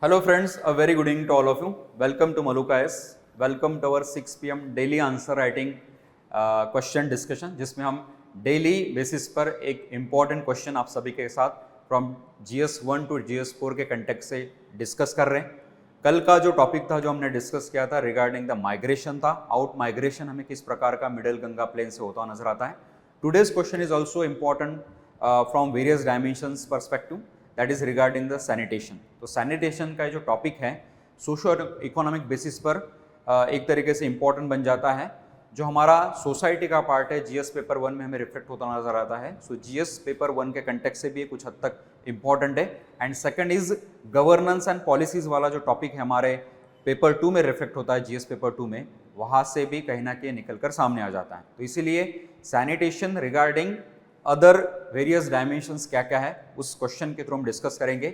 Hello friends, a very good evening to all of you. Welcome to Maluka S. Welcome to our 6 PM daily answer writing question discussion, जिसमें हम daily basis पर एक important question आप सभी के साथ from GS1 to GS4 के context से डिस्कस कर रहे हैं। कल का जो टॉपिक था जो हमने डिस्कस किया था रिगार्डिंग द माइग्रेशन था, आउट माइग्रेशन हमें किस प्रकार का मिडिल गंगा प्लेन से होता नजर आता है। Today's question is also important from various dimensions perspective, that is regarding the sanitation. तो सैनिटेशन का जो टॉपिक है सोशो इकोनॉमिक बेसिस पर एक तरीके से इम्पॉर्टेंट बन जाता है। जो हमारा सोसाइटी का पार्ट है जीएस पेपर 1 में हमें रिफ्लेक्ट होता नजर आता है। सो जीएस पेपर 1 के कंटेक्स्ट से भी कुछ हद तक इम्पॉर्टेंट है। And second is governance and policies वाला जो टॉपिक है हमारे पेपर 2 में रिफ्लेक्ट होता है, जीएस पेपर 2 में, वहाँ से भी कहीं ना कहीं निकल कर सामने आ जाता है। तो इसीलिए sanitation regarding other various dimensions क्या क्या है उस क्वेश्चन के थ्रू हम डिस्कस करेंगे।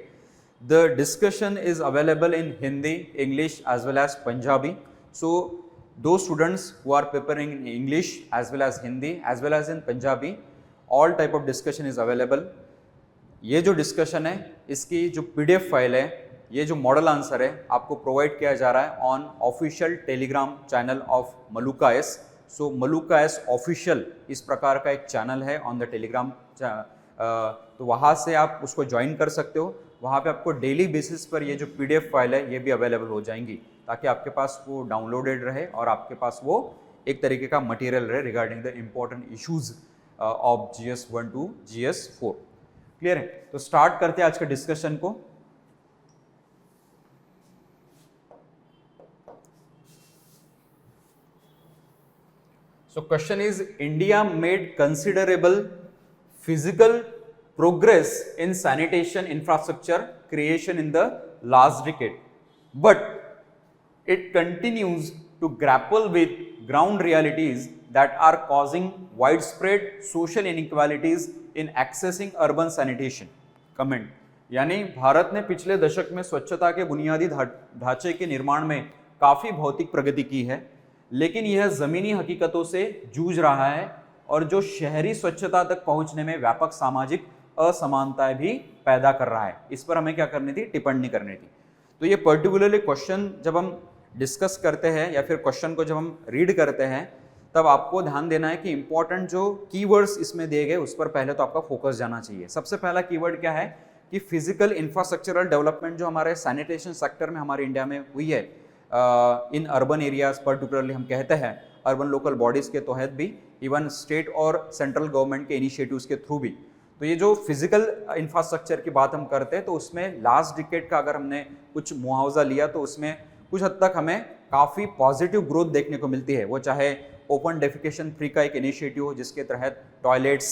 The discussion is available in Hindi, English as well as Punjabi. So those students who are preparing in English as well as Hindi as well as in Punjabi, all type of discussion is available. ये जो discussion है इसकी जो PDF file है, ये जो model answer है आपको प्रोवाइड किया जा रहा है on official Telegram channel of Maluka S. So Maluka S official इस प्रकार का एक चैनल है ऑन द टेलीग्राम, तो वहाँ से आप उसको ज्वाइन कर सकते हो। वहाँ पे आपको डेली बेसिस पर ये जो PDF फाइल है ये भी अवेलेबल हो जाएंगी, ताकि आपके पास वो डाउनलोडेड रहे और आपके पास वो एक तरीके का मटेरियल रहे regarding the important issues of GS1 to GS4। Clear है? तो स्टार्ट करते हैं आज के डिस्कशन को। So question is, India made considerable physical progress in sanitation infrastructure creation in the last decade, but it continues to grapple with ground realities that are causing widespread social inequalities in accessing urban sanitation. Comment, यानी भारत ने पिछले दशक में स्वच्छता के बुनियादी ढांचे के निर्माण में काफ़ी भौतिक प्रगति की है, लेकिन यह ज़मीनी हकीकतों से जूझ रहा है और जो शहरी स्वच्छता तक पहुंचने में व्यापक सामाजिक असमानताएं भी पैदा कर रहा है। इस पर हमें क्या करनी थी? टिप्पणी करनी थी। तो ये पर्टिकुलरली क्वेश्चन जब हम डिस्कस करते हैं या फिर क्वेश्चन को जब हम रीड करते हैं तब आपको ध्यान देना है कि इंपॉर्टेंट जो कीवर्ड्स इसमें दिए गए उस पर पहले तो आपका फोकस जाना चाहिए। सबसे पहला कीवर्ड क्या है कि फिजिकल इंफ्रास्ट्रक्चरल डेवलपमेंट जो हमारे सैनिटेशन सेक्टर में हमारे इंडिया में हुई है इन अर्बन एरियाज, पर्टिकुलरली हम कहते हैं अर्बन लोकल बॉडीज के तहत भी, इवन स्टेट और सेंट्रल गवर्नमेंट के इनिशिएटिव्स के थ्रू भी। तो ये जो फिजिकल इंफ्रास्ट्रक्चर की बात हम करते हैं तो उसमें लास्ट डिकेड का अगर हमने कुछ मुआवजा लिया तो उसमें कुछ हद तक हमें काफ़ी पॉजिटिव ग्रोथ देखने को मिलती है। वो चाहे ओपन डेफिकेशन फ्री का एक इनिशिएटिव हो जिसके तहत टॉयलेट्स,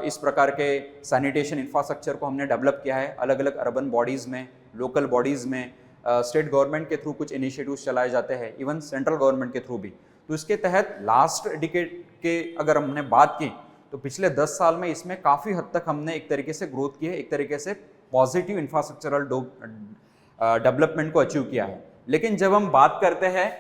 इस प्रकार के सैनिटेशन इंफ्रास्ट्रक्चर को हमने डेवलप किया है अलग अलग अर्बन बॉडीज़ में, लोकल बॉडीज़ में, स्टेट गवर्नमेंट के थ्रू कुछ इनिशिएटिव्स चलाए जाते हैं, इवन सेंट्रल गवर्नमेंट के थ्रू भी। तो इसके तहत लास्ट डिकेड के अगर हमने बात की तो पिछले 10 साल में इसमें काफ़ी हद तक हमने एक तरीके से ग्रोथ की है, एक तरीके से पॉजिटिव इंफ्रास्ट्रक्चरल डेवलपमेंट को अचीव किया है। लेकिन जब हम बात करते हैं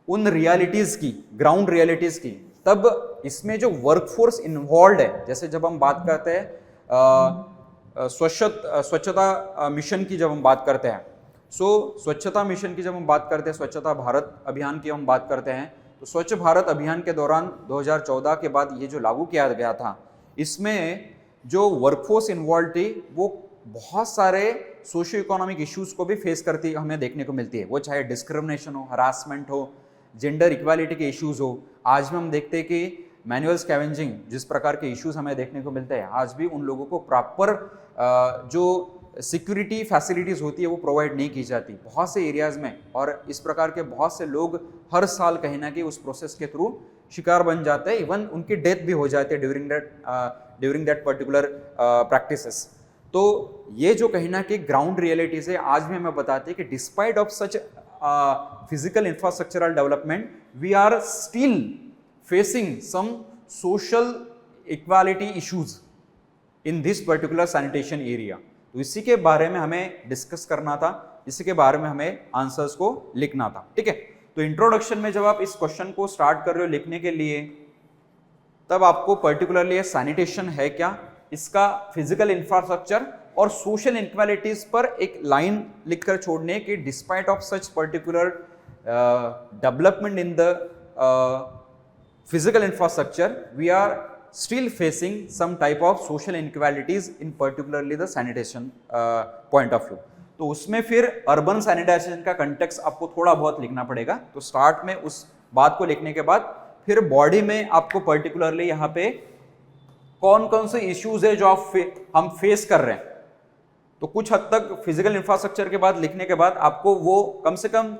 उन रियलिटीज़ की, ग्राउंड रियलिटीज़ की, तब इसमें जो वर्कफोर्स इन्वॉल्व है, जैसे जब हम बात करते हैं स्वच्छता मिशन की जब हम बात करते हैं, स्वच्छता मिशन की जब हम बात करते हैं, स्वच्छता भारत अभियान की हम बात करते हैं, तो स्वच्छ भारत अभियान के दौरान 2014 के बाद ये जो लागू किया गया था, इसमें जो वर्कफोर्स इन्वॉल्व थी वो बहुत सारे सोशियो इकोनॉमिक इश्यूज को भी फेस करती हमें देखने को मिलती है। वो चाहे डिस्क्रिमिनेशन हो, हरासमेंट हो, जेंडर इक्वालिटी के इश्यूज हो। आज भी हम देखते हैं कि मैनुअल स्कैवेंजिंग जिस प्रकार के इश्यूज हमें देखने को मिलते हैं, आज भी उन लोगों को प्रॉपर जो सिक्योरिटी फैसिलिटीज़ होती है वो प्रोवाइड नहीं की जाती बहुत से एरियाज़ में, और इस प्रकार के बहुत से लोग हर साल कहीं ना कहीं उस प्रोसेस के थ्रू शिकार बन जाते हैं, इवन उनकी डेथ भी हो जाती है ड्यूरिंग दैट पर्टिकुलर प्रैक्टिसेस। तो ये जो कहीं ना कहीं ग्राउंड रियलिटीज़ है आज भी हमें बताती है कि despite of such physical infrastructural development we are still facing some social equality issues in this particular sanitation area. तो इसी के बारे में हमें डिस्कस करना था, इसी के बारे में हमें आंसर्स को लिखना था। ठीक है, तो इंट्रोडक्शन में जब आप इस क्वेश्चन को स्टार्ट कर रहे हो लिखने के लिए, तब आपको पर्टिकुलरली सैनिटेशन है क्या, इसका फिजिकल इंफ्रास्ट्रक्चर और सोशल इनक्वालिटीज पर एक लाइन लिखकर छोड़ने कि despite of such particular development in the physical infrastructure, we are still facing some type of social inequalities in particularly the sanitation point of view. तो उसमें फिर अर्बन सैनिटाइजेशन का कंटेक्स्ट आपको थोड़ा बहुत लिखना पड़ेगा। तो स्टार्ट में उस बात को लिखने के बाद फिर बॉडी में आपको पर्टिकुलरली यहाँ पे कौन कौन से इश्यूज है जो हम फेस कर रहे हैं। तो कुछ हद तक फिजिकल इंफ्रास्ट्रक्चर के बाद लिखने के बाद आपको वो कम से कम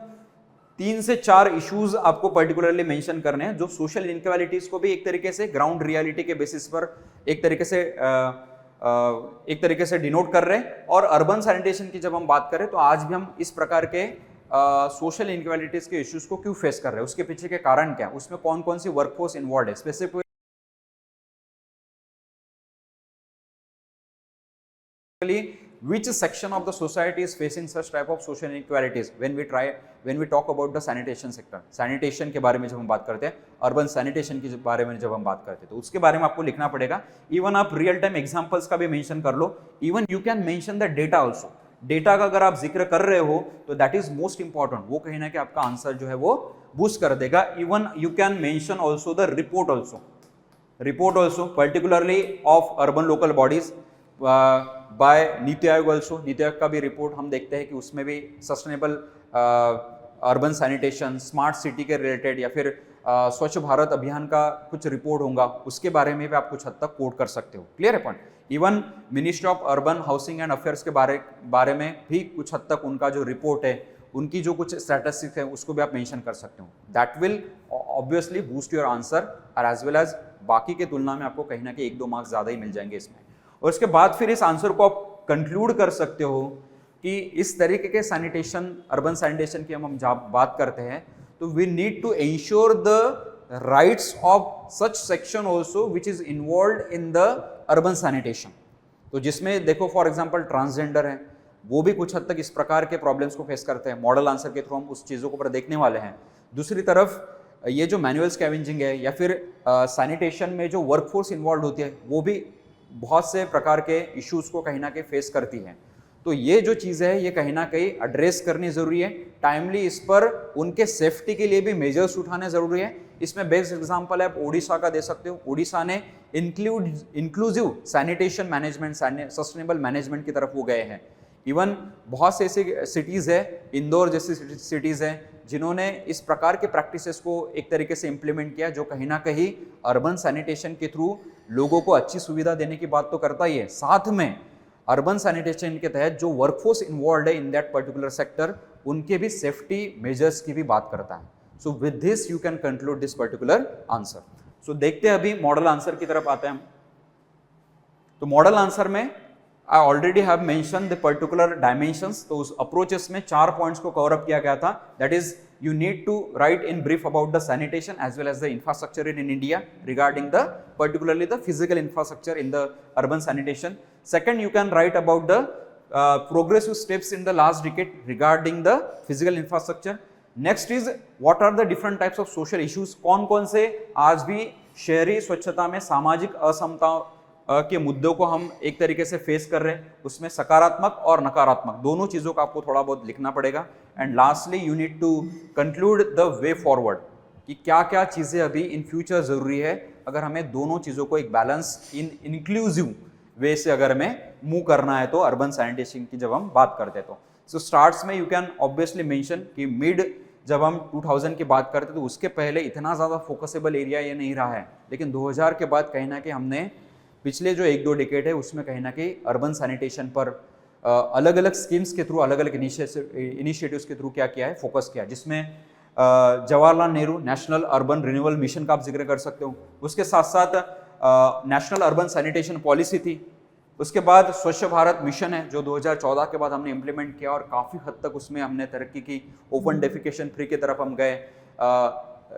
3 से 4 इश्यूज आपको पर्टिकुलरली मेंशन करने हैं जो सोशल इनक्वालिटीज को भी एक तरीके से ग्राउंड रियलिटी के बेसिस पर एक तरीके से डिनोट कर रहे हैं। और अर्बन सैनिटेशन की जब हम बात करें तो आज भी हम इस प्रकार के सोशल इनक्वालिटीज के इश्यूज को क्यों फेस कर रहे हैं, उसके पीछे के कारण क्या, उसमें कौन कौन सी वर्कफोर्स इन्वॉल्व है, specifically which section of the society is facing such type of social inequalities when we talk about the sanitation sector। sanitation के बारे में जब हम बात करते हैं, urban sanitation के बारे में जब हम बात करते हैं तो उसके बारे में आपको लिखना पड़ेगा। इवन आप रियल टाइम एग्जांपल्स का भी मेंशन कर लो, even you can mention the data also. Data का अगर आप जिक्र कर रहे हो तो दैट इज मोस्ट इंपॉर्टेंट, वो कहीं ना कहीं आपका आंसर जो है वो बूस्ट कर देगा। Even you can mention also the report also particularly of urban local bodies by NITI Aayog also. NITI Aayog का भी रिपोर्ट हम देखते हैं कि उसमें भी sustainable urban sanitation, smart city के रिलेटेड या फिर स्वच्छ भारत अभियान का कुछ रिपोर्ट होगा, उसके बारे में भी आप कुछ हद तक कोट कर सकते हो। क्लियर है point. Even ministry of urban housing and affairs के बारे में भी कुछ हद तक उनका जो रिपोर्ट है, उनकी जो कुछ स्टैटिस्टिक्स है उसको भी आप मेंशन कर सकते हो। That will obviously boost your answer और एज वेल एज बाकी के तुलना में आपको कहीं ना कहीं 1-2 मार्क्स ज़्यादा ही मिल जाएंगे इसमें। और उसके बाद फिर इस आंसर को आप कंक्लूड कर सकते हो कि इस तरीके के सैनिटेशन, अर्बन सैनिटेशन की हम बात करते हैं तो we need to ensure the rights of such section also which is involve in the urban sanitation. तो जिसमें देखो फॉर एग्जाम्पल ट्रांसजेंडर है, वो भी कुछ हद तक इस प्रकार के प्रॉब्लम्स को फेस करते हैं। मॉडल आंसर के थ्रू हम उस चीज़ों को पर देखने वाले हैं। दूसरी तरफ ये जो मैनुअल स्कैवेंजिंग है या फिर सैनिटेशन में जो वर्कफोर्स इन्वॉल्व होती है वो भी बहुत से प्रकार के इश्यूज को कहीं ना कहीं फेस करती है। तो ये जो चीज़ें है ये कहीं ना कहीं एड्रेस करनी ज़रूरी है, टाइमली इस पर उनके सेफ्टी के लिए भी मेजर्स उठाने ज़रूरी है। इसमें बेस्ट एग्जांपल है आप ओडिशा का दे सकते हो। ओडिशा ने inclusive sanitation management, sustainable management की तरफ वो गए हैं। इवन बहुत से ऐसी सिटीज़ है, इंदौर जैसी सिटीज़ हैं जिन्होंने इस प्रकार के प्रैक्टिसेस को एक तरीके से इम्प्लीमेंट किया जो कहीं ना कहीं अर्बन सैनिटेशन के थ्रू लोगों को अच्छी सुविधा देने की बात तो करता ही है, साथ में अर्बन सैनिटेशन के तहत जो वर्कफोर्स इन्वॉल्व है इन दैट पर्टिकुलर सेक्टर उनके भी सेफ्टी मेजर्स की भी बात करता है। So with this you can conclude this particular answer. So देखते हैं अभी मॉडल आंसर की तरफ आते हैं हम। तो मॉडल आंसर में I already have mentioned the particular dimensions। तो उस अप्रोचेस में 4 पॉइंट्स को कवर अप किया गया था। That is you need to write in brief about the sanitation as well as the infrastructure in India regarding the particularly the physical infrastructure in the urban sanitation. Second, you can write about the progressive steps in the last decade regarding the physical infrastructure. Next is what are the different types of social issues, कौन कौन से आज भी शहरी स्वच्छता में सामाजिक असमता के मुद्दों को हम एक तरीके से फेस कर रहे हैं, उसमें सकारात्मक और नकारात्मक दोनों चीज़ों का आपको थोड़ा बहुत लिखना पड़ेगा। And lastly you need to conclude the way forward कि क्या क्या चीज़ें अभी इन फ्यूचर ज़रूरी है अगर हमें दोनों चीज़ों को एक बैलेंस इंक्लूसिव वे से अगर हमें मूव करना है तो अर्बन सैनिटेशन की जब हम बात करते हैं तो। सो स्टार्ट्स में यू कैन ऑब्वियसली मेंशन कि मिड जब हम 2000 की बात करते तो उसके पहले इतना ज़्यादा फोकसेबल एरिया ये नहीं रहा है, लेकिन 2000 के बाद कहीं ना कहीं हमने पिछले जो 1-2 डिकेड है उसमें कहीं ना कहीं अर्बन सैनिटेशन पर अलग अलग स्कीम्स के थ्रू, अलग अलग इनिशिएटिव्स के थ्रू क्या किया है, फोकस किया है, जिसमें Jawaharlal Nehru national urban renewal mission का आप जिक्र कर सकते हो। उसके साथ साथ नेशनल अर्बन सैनिटेशन पॉलिसी थी। उसके बाद स्वच्छ भारत मिशन है जो 2014 के बाद हमने इम्प्लीमेंट किया और काफ़ी हद तक उसमें हमने तरक्की की। ओपन डेफिकेशन फ्री की तरफ हम गए,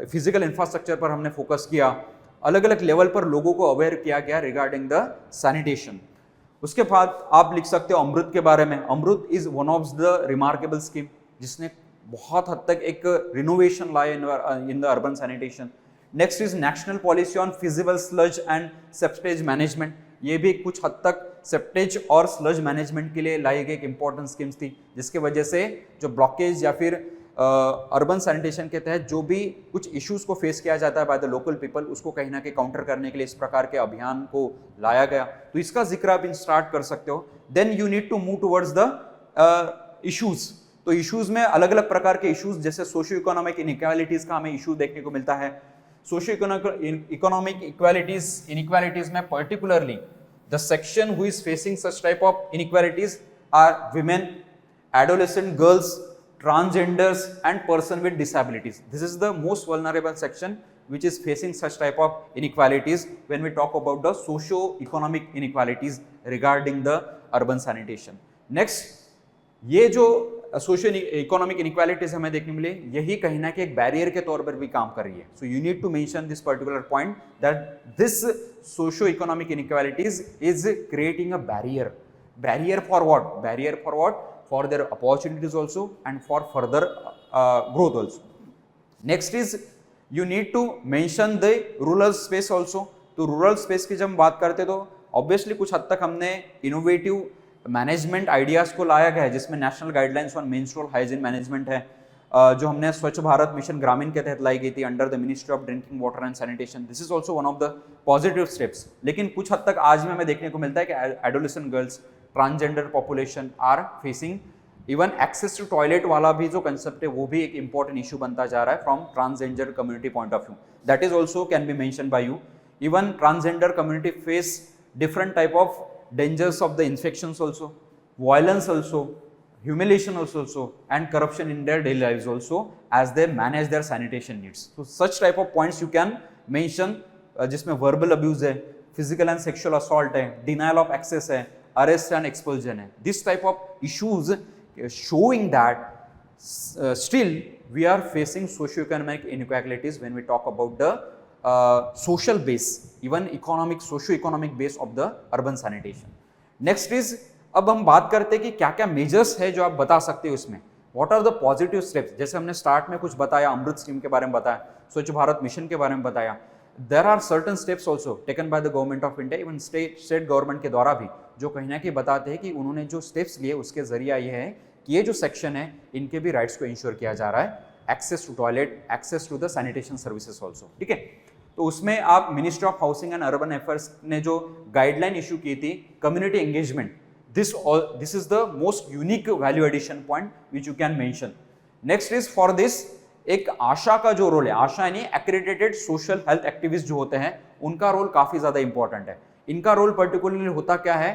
फिजिकल इंफ्रास्ट्रक्चर पर हमने फोकस किया, अलग अलग लेवल पर लोगों को अवेयर किया गया रिगार्डिंग द सैनिटेशन। उसके बाद आप लिख सकते हो अमृत के बारे में। Amrut is one of the remarkable scheme जिसने बहुत हद तक एक रिनोवेशन लाया in the urban sanitation. Next is national policy on faecal sludge and septage management. ये भी कुछ हद तक सेप्टेज और स्लज मैनेजमेंट के लिए लाई गई एक इंपॉर्टेंट स्कीम्स थी, जिसके वजह से जो ब्लॉकेज या फिर अर्बन सैनिटेशन के तहत जो भी कुछ इश्यूज को फेस किया जाता है बाय द लोकल पीपल, उसको कहीं ना कहीं काउंटर करने के लिए इस प्रकार के अभियान को लाया गया। तो इसका जिक्र आप स्टार्ट कर सकते हो। Then you need to move towards the issues. तो इश्यूज में अलग अलग प्रकार के इश्यूज, जैसे सोशियो इकोनॉमिक इनइक्वालिटीज का हमें इशू देखने को मिलता है। सोशियो इकोनॉमिक इनइक्वालिटीज में particularly the section who is facing such type of inequalities are women, adolescent girls, transgenders and person with disabilities. This is the most vulnerable section which is facing such type of inequalities when we talk about the socio-economic inequalities regarding the urban sanitation. Next, ये जो socio economic inequalities हमें देखने मिले, यही कहीं ना कहीं एक बैरियर के तौर पर भी काम कर रही है। So you need to mention this particular point that this socio economic inequalities is creating a barrier for what? For their opportunities also and for further growth also. Next is you need to mention the rural space also. तो rural space की जब हम बात करते तो obviously कुछ हद तक हमने इनोवेटिव मैनेजमेंट आइडियाज को लाया गया है, जिसमें national guidelines on menstrual hygiene management है, जो हमने स्वच्छ भारत मिशन ग्रामीण के तहत लाई गई थी under the ministry of drinking water and sanitation. This is also one of the positive steps. लेकिन कुछ हद तक आज में हमें देखने को मिलता है कि adolescent girls, transgender population are facing, even access to toilet वाला भी जो कंसेप्ट है वो भी एक इंपॉर्टेंट इशू बनता जा रहा है from transgender community point of view. That is also can be mention by you. Even transgender community face different type of dangers of the infections also, violence also, humiliation also and corruption in their daily lives also as they manage their sanitation needs. So such type of points you can mention, जिसमें verbal abuse है, physical and sexual assault है, denial of access है, arrest and expulsion है. This type of issues showing that still we are facing socio-economic inequalities when we talk about the social base, even economic, socio-economic base of the urban sanitation. Next is, अब हम बात करते हैं कि क्या क्या measures है जो आप बता सकते हो इसमें, what are the positive steps. जैसे हमने स्टार्ट में कुछ बताया, अमृत स्कीम के बारे में बताया, स्वच्छ भारत मिशन के बारे में बताया। There are certain steps also taken by the government of India, even state government के द्वारा भी, जो कहीं ना कहीं बताते हैं कि उन्होंने जो स्टेप्स लिए उसके जरिया ये है कि ये जो सेक्शन है इनके भी राइट्स को इंश्योर किया जा रहा है, access to toilet, access to the sanitation services also. ठीक है, तो उसमें आप ministry of housing and urban affairs ने जो गाइडलाइन इशू की थी, community engagement, this is the most unique value addition point which you can mention. Next is for this, एक आशा का जो रोल है, आशा यानी एक्रेडिटेड सोशल हेल्थ एक्टिविस्ट जो होते हैं, उनका रोल काफी ज्यादा इंपॉर्टेंट है। इनका रोल पर्टिकुलरली होता क्या है,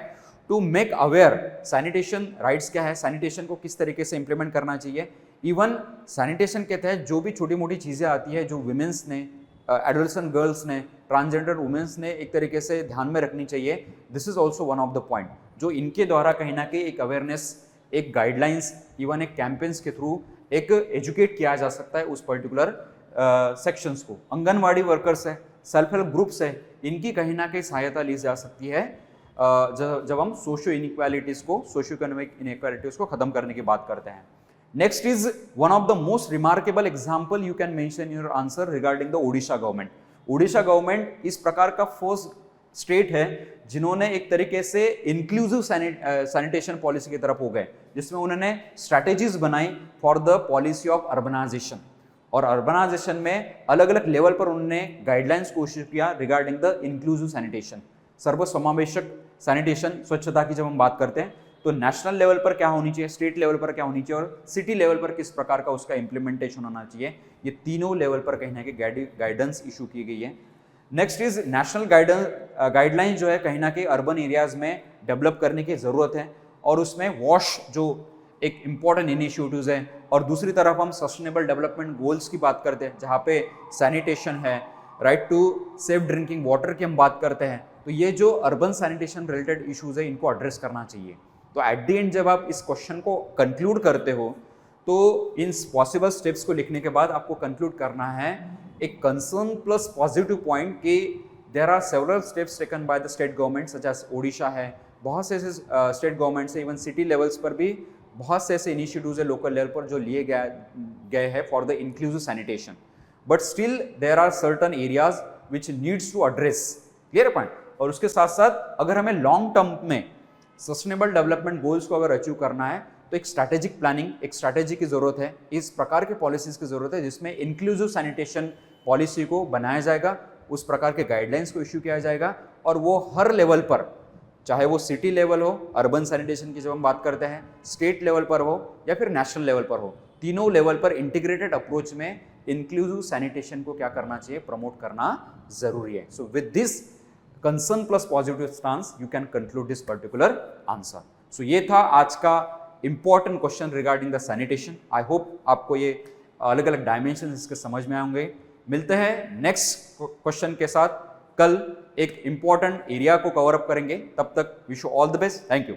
to make aware sanitation rights क्या है, सैनिटेशन को किस तरीके से इंप्लीमेंट करना चाहिए। इवन सैनिटेशन के तहत जो भी छोटी मोटी चीजें आती है जो वुमेन्स ने, एडोलेसेंट गर्ल्स ने, ट्रांसजेंडर वुमेन्स ने एक तरीके से ध्यान में रखनी चाहिए। This is also one of the point जो इनके द्वारा कहीं ना कहीं एक अवेयरनेस, एक गाइडलाइंस, इवन एक कैंपेन्स के थ्रू एक एजुकेट किया जा सकता है उस पर्टिकुलर सेक्शंस को। आंगनवाड़ी वर्कर्स है, सेल्फ हेल्प ग्रुप्स है, इनकी कहीं ना कहीं सहायता ली जा सकती है जब हम सोशियो इनइक्वालिटीज को, सोशियो इकोनॉमिक इनइक्वालिटीज को खत्म करने की बात करते हैं। Next is one of the most remarkable example you can mention in your answer regarding the Odisha government. Odisha government इस प्रकार का फर्स्ट स्टेट है जिन्होंने एक तरीके से इंक्लूसिव सैनिटेशन पॉलिसी की तरफ हो गए, जिसमें उन्होंने स्ट्रैटेजीज बनाई for the policy of urbanization, और अर्बनाइजेशन में अलग अलग लेवल पर उन्होंने गाइडलाइंस को इश्यू किया रिगार्डिंग द इंक्लूसिव सैनिटेशन, सर्वसमावेशक सैनिटेशन, स्वच्छता की जब हम बात करते हैं तो नेशनल लेवल पर क्या होनी चाहिए, स्टेट लेवल पर क्या होनी चाहिए और सिटी लेवल पर किस प्रकार का उसका इंप्लीमेंटेशन होना चाहिए, ये तीनों लेवल पर कहीं ना कहीं गाइडेंस इशू की गई है। नेक्स्ट इज नेशनल गाइडलाइन जो है कहीं ना कहीं अर्बन एरियाज में डेवलप करने की ज़रूरत है, और उसमें वॉश जो एक इम्पॉर्टेंट इनिशिएटिव्स है, और दूसरी तरफ हम सस्टेनेबल डेवलपमेंट गोल्स की बात करते हैं जहाँ पे सैनिटेशन है, right to safe drinking water की हम बात करते हैं। तो ये जो अर्बन सैनिटेशन रिलेटेड इशूज़ है इनको एड्रेस करना चाहिए। तो एट द एंड जब आप इस क्वेश्चन को कंक्लूड करते हो तो इन पॉसिबल स्टेप्स को लिखने के बाद आपको कंक्लूड करना है एक कंसर्न प्लस पॉजिटिव पॉइंट कि there are several steps taken by the state government such as Odisha है, बहुत से ऐसे स्टेट गवर्नमेंट से, इवन सिटी लेवल्स पर भी बहुत से ऐसे इनिशिएटिव्स है लोकल लेवल पर जो लिए गए हैं for the inclusive sanitation, but still there are certain areas which needs to address, clear point. और उसके साथ साथ अगर हमें लॉन्ग टर्म में सस्टेनेबल डेवलपमेंट गोल्स को अगर अचीव करना है तो एक स्ट्रैटेजिक प्लानिंग, एक स्ट्रैटेजी की जरूरत है, इस प्रकार के पॉलिसीज की जरूरत है जिसमें इंक्लूसिव सैनिटेशन पॉलिसी को बनाया जाएगा, उस प्रकार के गाइडलाइंस को इश्यू किया जाएगा और वो हर लेवल पर, चाहे वो सिटी लेवल हो, अर्बन सैनिटेशन की जब हम बात करते हैं, स्टेट लेवल पर हो या फिर नेशनल लेवल पर हो, तीनों लेवल पर इंटीग्रेटेड अप्रोच में इंक्लूसिव सैनिटेशन को क्या करना चाहिए, प्रमोट करना जरूरी है. So with this concern plus positive stance you can conclude this particular answer. So ये था आज का important question regarding the sanitation. I hope आपको ये अलग अलग डायमेंशन इसके समझ में आएंगे. मिलते हैं नेक्स्ट क्वेश्चन के साथ. कल एक इंपॉर्टेंट एरिया को कवर अप करेंगे. तब तक wish you all the best. Thank you.